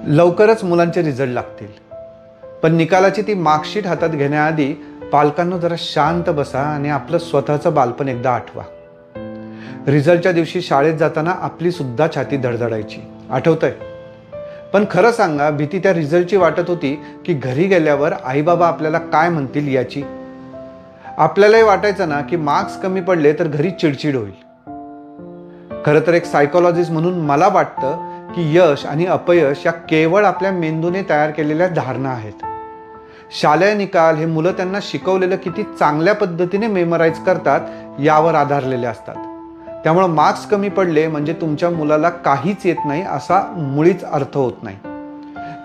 लवकरच मुलांचे रिझल्ट लागतील, पण निकालाची ती मार्कशीट हातात घेण्याआधी पालकांनो जरा शांत बसा आणि आपलं स्वतःचं बालपण एकदा आठवा. रिझल्टच्या दिवशी शाळेत जाताना आपली सुद्धा छाती धडधडायची, आठवतंय? पण खरं सांगा, भीती त्या रिझल्टची वाटत होती की घरी गेल्यावर आईबाबा आपल्याला काय म्हणतील याची? आपल्यालाही वाटायचं ना की मार्क्स कमी पडले तर घरी चिडचिड होईल. खरं तर एक सायकोलॉजिस्ट म्हणून मला वाटतं की यश आणि अपयश या केवळ आपल्या मेंदूने तयार केलेल्या धारणा आहेत. शालेय निकाल हे मुलं त्यांना शिकवलेलं किती चांगल्या पद्धतीने मेमराईज करतात यावर आधारलेले असतात. त्यामुळे मार्क्स कमी पडले म्हणजे तुमच्या मुलाला काहीच येत नाही असा मुळीच अर्थ होत नाही.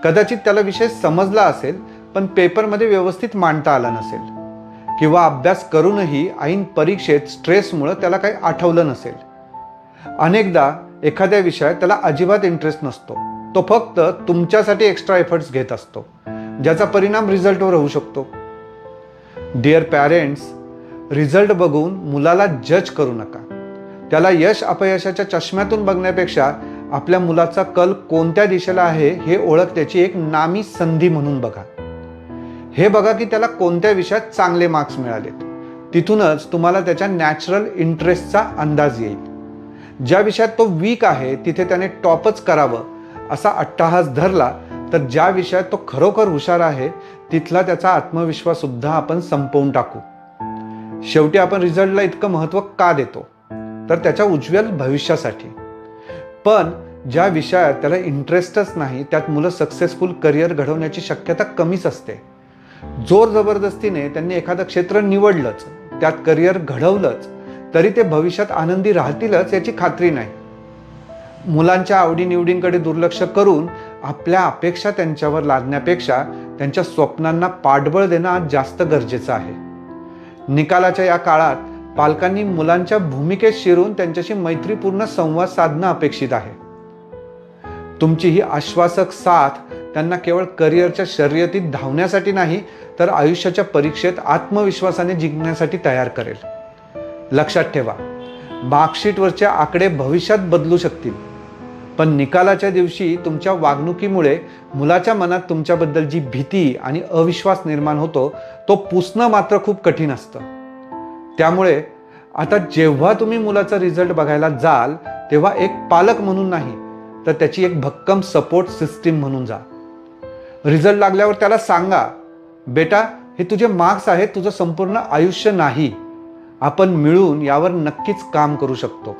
कदाचित त्याला विषय समजला असेल, पण पेपरमध्ये व्यवस्थित मांडता आला नसेल, किंवा अभ्यास करूनही ऐन परीक्षेत स्ट्रेसमुळे त्याला काही आठवलं नसेल. अनेकदा एखाद्या विषयात त्याला अजिबात इंटरेस्ट नसतो, तो फक्त तुमच्यासाठी एक्स्ट्रा एफर्ट्स घेत असतो, ज्याचा परिणाम रिझल्टवर होऊ शकतो. डिअर पॅरेंट्स, रिझल्ट बघून मुलाला जज करू नका. त्याला यश अपयशाच्या चष्म्यातून बघण्यापेक्षा आपल्या मुलाचा कल कोणत्या दिशेला आहे हे ओळखण्याची एक नामी संधी म्हणून बघा. हे बघा की त्याला कोणत्या विषयात चांगले मार्क्स मिळालेत. तिथूनच तुम्हाला त्याच्या नॅचरल इंटरेस्टचा अंदाज येईल. ज्या विषयात तो वीक आहे तिथे त्याने टॉपच करावं असा अट्टाहास धरला तर ज्या विषयात तो खरोखर हुशार आहे तिथला त्याचा आत्मविश्वास सुद्धा आपण संपवून टाकू. शेवटी आपण रिझल्टला इतकं महत्त्व का देतो? तर त्याच्या उज्ज्वल भविष्यासाठी. पण ज्या विषयात त्याला इंटरेस्टच नाही त्यात मुलं सक्सेसफुल करिअर घडवण्याची शक्यता कमीच असते. जोर जबरदस्तीने त्यांनी एखादं क्षेत्र निवडलंच, त्यात करिअर घडवलंच तरी ते भविष्यात आनंदी राहतीलच याची खात्री नाही. मुलांच्या आवडीनिवडींकडे दुर्लक्ष करून आपल्या अपेक्षा त्यांच्यावर लादण्यापेक्षा त्यांच्या स्वप्नांना पाठबळ देणं आज जास्त गरजेचं आहे. निकालाच्या या काळात पालकांनी मुलांच्या भूमिकेत शिरून त्यांच्याशी मैत्रीपूर्ण संवाद साधणं अपेक्षित आहे. तुमची ही आश्वासक साथ त्यांना केवळ करिअरच्या शर्यतीत धावण्यासाठी नाही तर आयुष्याच्या परीक्षेत आत्मविश्वासाने जिंकण्यासाठी तयार करेल. लक्षात ठेवा, मार्कशीटवरचे आकडे भविष्यात बदलू शकतील, पण निकालाच्या दिवशी तुमच्या वागणुकीमुळे मुलाच्या मनात तुमच्याबद्दल जी भीती आणि अविश्वास निर्माण होतो तो पुसणं मात्र खूप कठीण असतं. त्यामुळे आता जेव्हा तुम्ही मुलाचा रिझल्ट बघायला जाल तेव्हा एक पालक म्हणून नाही तर त्याची एक भक्कम सपोर्ट सिस्टीम म्हणून जा. रिझल्ट लागल्यावर त्याला सांगा, बेटा हे तुझे मार्क्स आहेत, तुझं संपूर्ण आयुष्य नाही. आपण मिळून यावर नक्कीच काम करू शकतो.